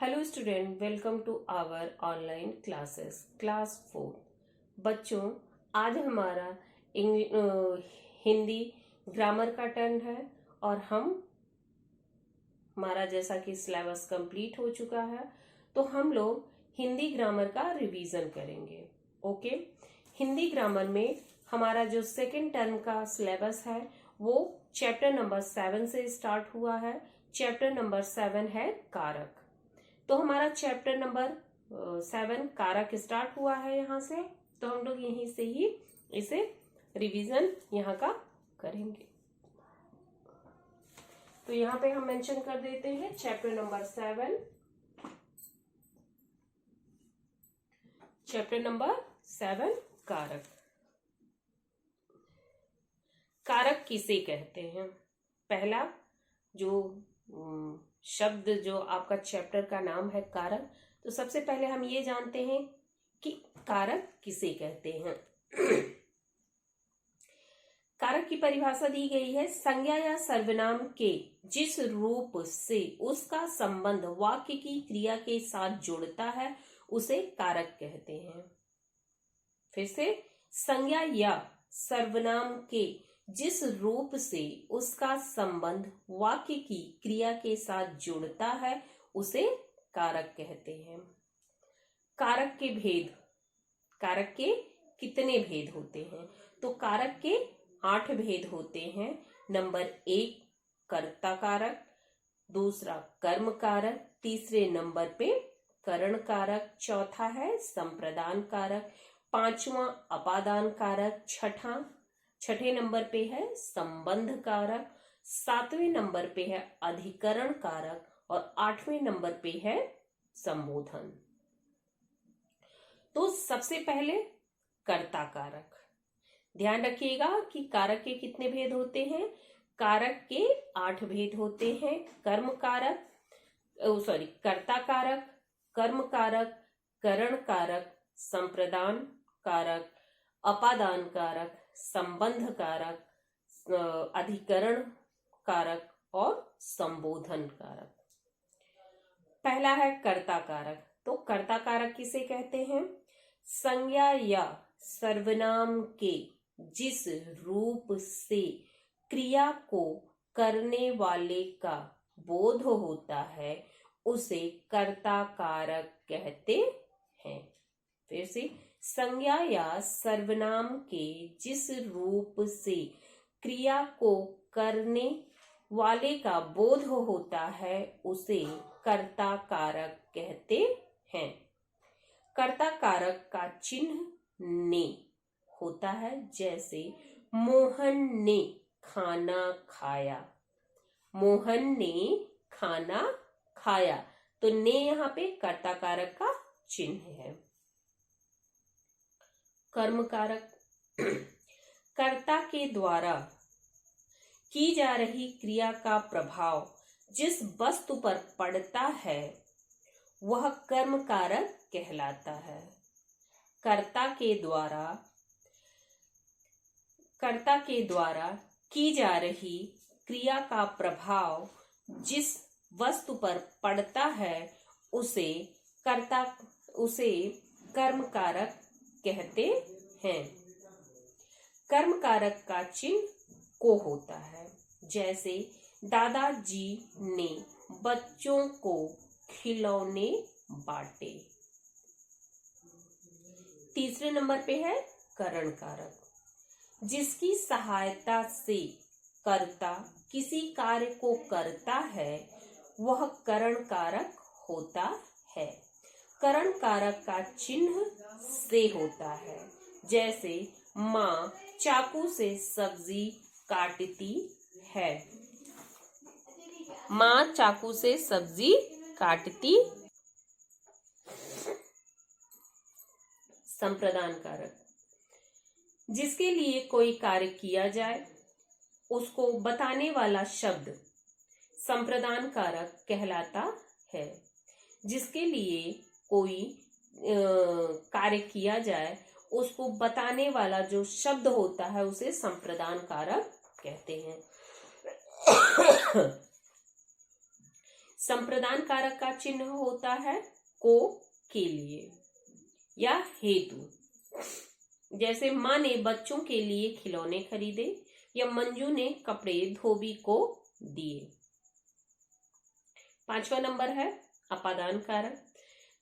Hello student, welcome to our online classes class 4। बच्चों, आज हमारा हिंदी ग्रामर का टर्न है और हमारा जैसा कि सिलेबस कंप्लीट हो चुका है तो हम लोग हिंदी ग्रामर का रिवीजन करेंगे। ओके, हिंदी ग्रामर में हमारा जो सेकेंड टर्म का सिलेबस है वो चैप्टर नंबर 7 से स्टार्ट हुआ है। चैप्टर नंबर 7 है कारक। तो हमारा चैप्टर नंबर 7 कारक स्टार्ट हुआ है यहाँ से, तो हम लोग यहीं से ही इसे रिवीजन यहाँ का करेंगे। तो यहाँ पे हम मेंशन कर देते हैं चैप्टर नंबर 7। चैप्टर नंबर 7 कारक। कारक किसे कहते हैं? पहला जो शब्द जो आपका चैप्टर का नाम है कारक, तो सबसे पहले हम ये जानते हैं कि कारक किसे कहते हैं। कारक की परिभाषा दी गई है, संज्ञा या सर्वनाम के जिस रूप से उसका संबंध वाक्य की क्रिया के साथ जुड़ता है उसे कारक कहते हैं। फिर से, संज्ञा या सर्वनाम के जिस रूप से उसका संबंध वाक्य की क्रिया के साथ जुड़ता है उसे कारक कहते हैं। कारक के भेद। कारक के कितने भेद होते हैं? तो कारक के 8 भेद होते हैं। नंबर 1 कर्ता कारक, दूसरा कर्म कारक, तीसरे नंबर पे करण कारक, चौथा है संप्रदान कारक, पांचवा अपादान कारक, छठे नंबर पे है संबंध कारक, 7वें नंबर पे है अधिकरण कारक और 8वें नंबर पे है संबोधन। तो सबसे पहले कर्ता कारक। ध्यान रखिएगा कि कारक के कितने भेद होते हैं। कारक के 8 भेद होते हैं। कर्ता कारक, कर्म कारक, करण कारक, संप्रदान कारक, अपादान कारक, संबंध कारक, अधिकरण कारक और संबोधन कारक। पहला है कर्ता कारक। तो कर्ता कारक किसे कहते हैं? संज्ञा या सर्वनाम के जिस रूप से क्रिया को करने वाले का बोध होता है उसे कर्ता कारक कहते हैं। फिर से, संज्ञा या सर्वनाम के जिस रूप से क्रिया को करने वाले का बोध होता है उसे कर्ता कारक कहते हैं। कर्ता कारक का चिन्ह ने होता है, जैसे मोहन ने खाना खाया। मोहन ने खाना खाया, तो ने यहाँ पे कर्ता कारक का चिन्ह है। कर्म कारक। कर्ता के द्वारा की जा रही क्रिया का प्रभाव जिस वस्तु पर पड़ता है वह कर्म कारक कहलाता है। कर्ता के द्वारा की जा रही क्रिया का प्रभाव जिस वस्तु पर पड़ता है उसे कर्म कारक कहते हैं। कर्म कारक का चिन्ह को होता है, जैसे दादाजी ने बच्चों को खिलौने बांटे। तीसरे नंबर पे है करण कारक, जिसकी सहायता से कर्ता किसी कार्य को करता है वह करण कारक होता है। करण कारक का चिन्ह से होता है, जैसे माँ चाकू से सब्जी काटती है। माँ चाकू से सब्जी काटती। संप्रदान कारक, जिसके लिए कोई कार्य किया जाए उसको बताने वाला शब्द संप्रदान कारक कहलाता है। जिसके लिए कोई कार्य किया जाए उसको बताने वाला जो शब्द होता है उसे संप्रदान कारक कहते हैं। संप्रदान कारक का चिन्ह होता है को, के लिए या हेतु। जैसे माँ ने बच्चों के लिए खिलौने खरीदे या मंजू ने कपड़े धोबी को दिए। 5वां नंबर है अपादान कारक,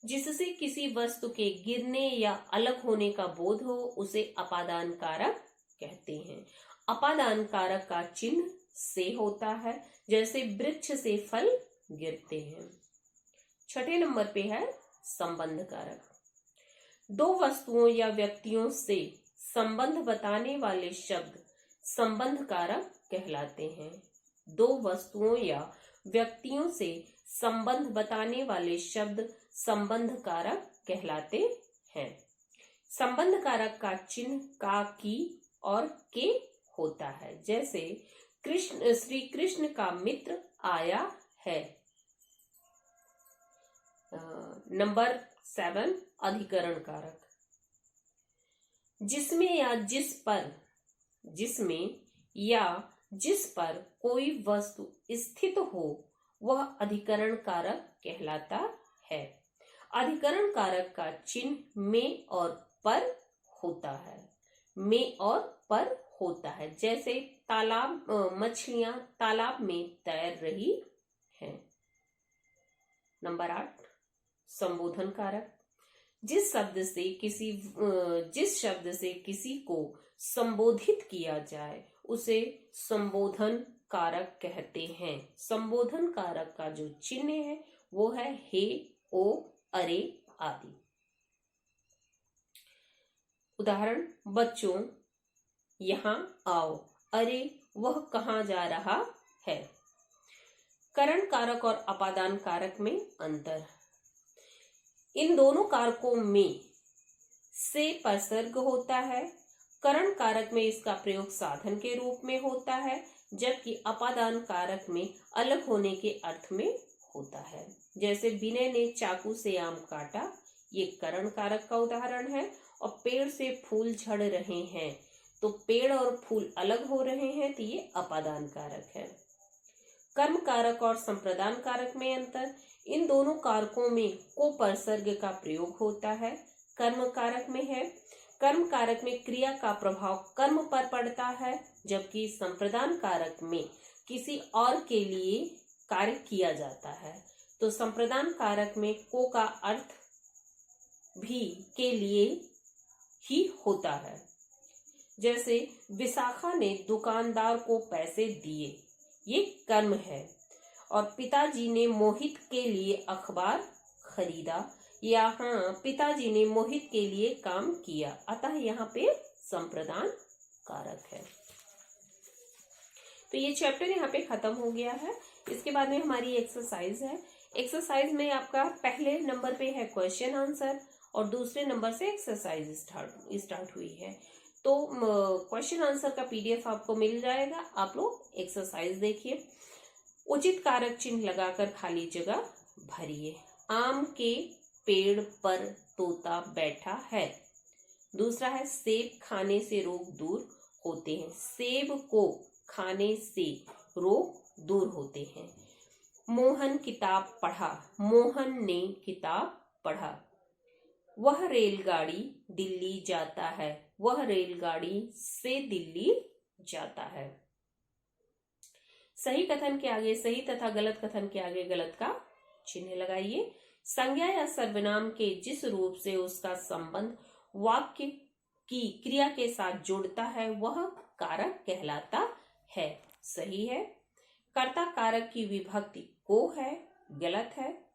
जिससे किसी वस्तु के गिरने या अलग होने का बोध हो उसे अपादान कारक कहते हैं। अपादान कारक का चिन्ह से होता है, जैसे वृक्ष से फल गिरते हैं। 6ठे नंबर पे है संबंध कारक। दो वस्तुओं या व्यक्तियों से संबंध बताने वाले शब्द संबंध कारक कहलाते हैं। दो वस्तुओं या व्यक्तियों से संबंध बताने वाले शब्द संबंध कारक कहलाते हैं। संबंध कारक का चिन्ह का, की और के होता है। जैसे श्री कृष्ण का मित्र आया है। नंबर 7 अधिकरण कारक, जिसमें या जिस पर कोई वस्तु स्थित हो वह अधिकरण कारक कहलाता है। अधिकरण कारक का चिन्ह में और पर होता है। में और पर होता है। जैसे मछलियां तालाब में तैर रही हैं। नंबर 8 संबोधन कारक, जिस शब्द से किसी को संबोधित किया जाए उसे संबोधन कारक कहते हैं। संबोधन कारक का जो चिन्ह है वो है हे, ओ, अरे आदि। उदाहरण, बच्चों यहाँ आओ, अरे वह कहाँ जा रहा है। करण कारक और अपादान कारक में अंतर। इन दोनों कारकों में से परसर्ग होता है। करण कारक में इसका प्रयोग साधन के रूप में होता है, जबकि अपादान कारक में अलग होने के अर्थ में होता है। जैसे विनय ने चाकू से आम काटा, ये करण कारक का उदाहरण है। और पेड़ से फूल झड़ रहे हैं, तो पेड़ और फूल अलग हो रहे हैं, तो ये अपादान कारक है। कर्म कारक और संप्रदान कारक में अंतर। इन दोनों कारकों में को परसर्ग का प्रयोग होता है। कर्म कारक में क्रिया का प्रभाव कर्म पर पड़ता है, जबकि संप्रदान कारक में किसी और के लिए कार्य किया जाता है। तो संप्रदान कारक में को का अर्थ भी के लिए ही होता है। जैसे विशाखा ने दुकानदार को पैसे दिए, ये कर्म है। और पिताजी ने मोहित के लिए अखबार खरीदा, यहाँ पिताजी ने मोहित के लिए काम किया, अतः यहाँ पे संप्रदान कारक है। तो ये चैप्टर यहाँ पे खत्म हो गया है। इसके बाद में हमारी एक्सरसाइज है। एक्सरसाइज में आपका पहले नंबर पे है क्वेश्चन आंसर और दूसरे नंबर से एक्सरसाइज स्टार्ट हुई है। तो क्वेश्चन आंसर का PDF आपको मिल जाएगा। आप लोग एक्सरसाइज देखिए। उचित कारक चिन्ह लगाकर खाली जगह भरिए। आम के पेड़ पर तोता बैठा है। दूसरा है सेब खाने से रोग दूर होते हैं। सेब को खाने से रोग दूर होते हैं। मोहन किताब पढ़ा। मोहन ने किताब पढ़ा। वह रेलगाड़ी दिल्ली जाता है। वह रेलगाड़ी से दिल्ली जाता है। सही कथन के आगे सही तथा गलत कथन के आगे गलत का चिन्ह लगाइए। संज्ञा या सर्वनाम के जिस रूप से उसका संबंध वाक्य की क्रिया के साथ जुड़ता है वह कारक कहलाता है। सही है। कर्ता कारक की विभक्ति को है, गलत है।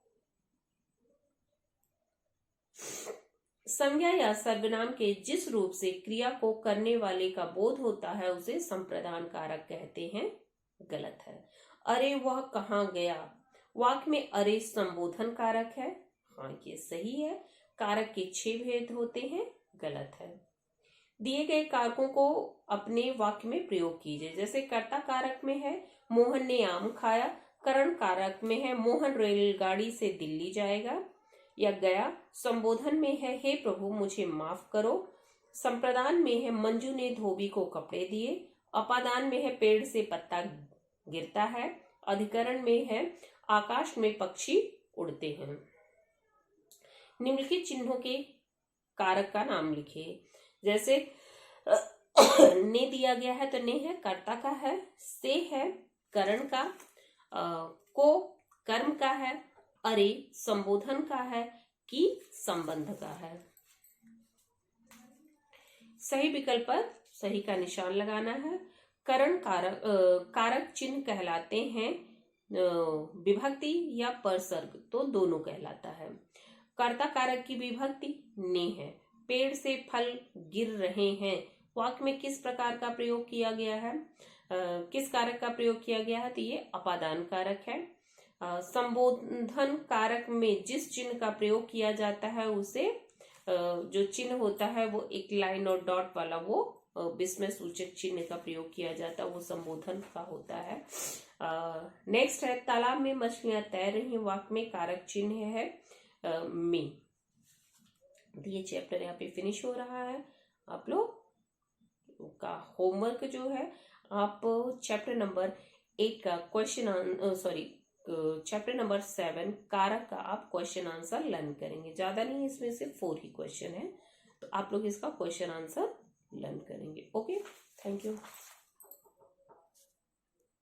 संज्ञा या सर्वनाम के जिस रूप से क्रिया को करने वाले का बोध होता है उसे संप्रदान कारक कहते हैं, गलत है। अरे वह कहाँ गया, वाक्य में अरे संबोधन कारक है, हाँ ये सही है। कारक के 6 भेद होते हैं, गलत है। दिए गए कारकों को अपने वाक्य में प्रयोग कीजिए। जैसे कर्ता कारक में है मोहन ने आम खाया, करण कारक में है मोहन रेलगाड़ी से दिल्ली जाएगा या गया, संबोधन में है हे प्रभु मुझे माफ करो, संप्रदान में है मंजू ने धोबी को कपड़े दिए, अपादान में है पेड़ से पत्ता गिरता है, अधिकरण में है आकाश में पक्षी उड़ते हैं। निम्नलिखित चिन्हों के कारक का नाम लिखिए। जैसे ने दिया गया है तो ने है कर्ता का है, से है करण का, को कर्म का है, अरे संबोधन का है, की संबंध का है। सही विकल्प पर सही का निशान लगाना है। करण कारक चिन्ह कहलाते हैं विभक्ति या परसर्ग, तो दोनों कहलाता है। कर्ता कारक की विभक्ति ने है। पेड़ से फल गिर रहे हैं, वाक्य में किस प्रकार का प्रयोग किया गया है, किस कारक का प्रयोग किया गया है, तो ये अपादान कारक है। संबोधन कारक में जिस चिन्ह का प्रयोग किया जाता है उसे जो चिन्ह होता है वो एक लाइन और डॉट वाला, वो विस्मय सूचक चिन्ह का प्रयोग किया जाता है, वो संबोधन का होता है। नेक्स्ट है तालाब में मछलियां तैर रही, वाक्य में कारक चिन्ह है में। ये चैप्टर यहाँ पे फिनिश हो रहा है। आप लोग का होमवर्क जो है, आप चैप्टर नंबर 8 का चैप्टर नंबर 7 कारक का आप क्वेश्चन आंसर लर्न करेंगे। ज्यादा नहीं, इसमें से 4 ही क्वेश्चन है, तो आप लोग इसका क्वेश्चन आंसर लर्न करेंगे। Okay, thank you.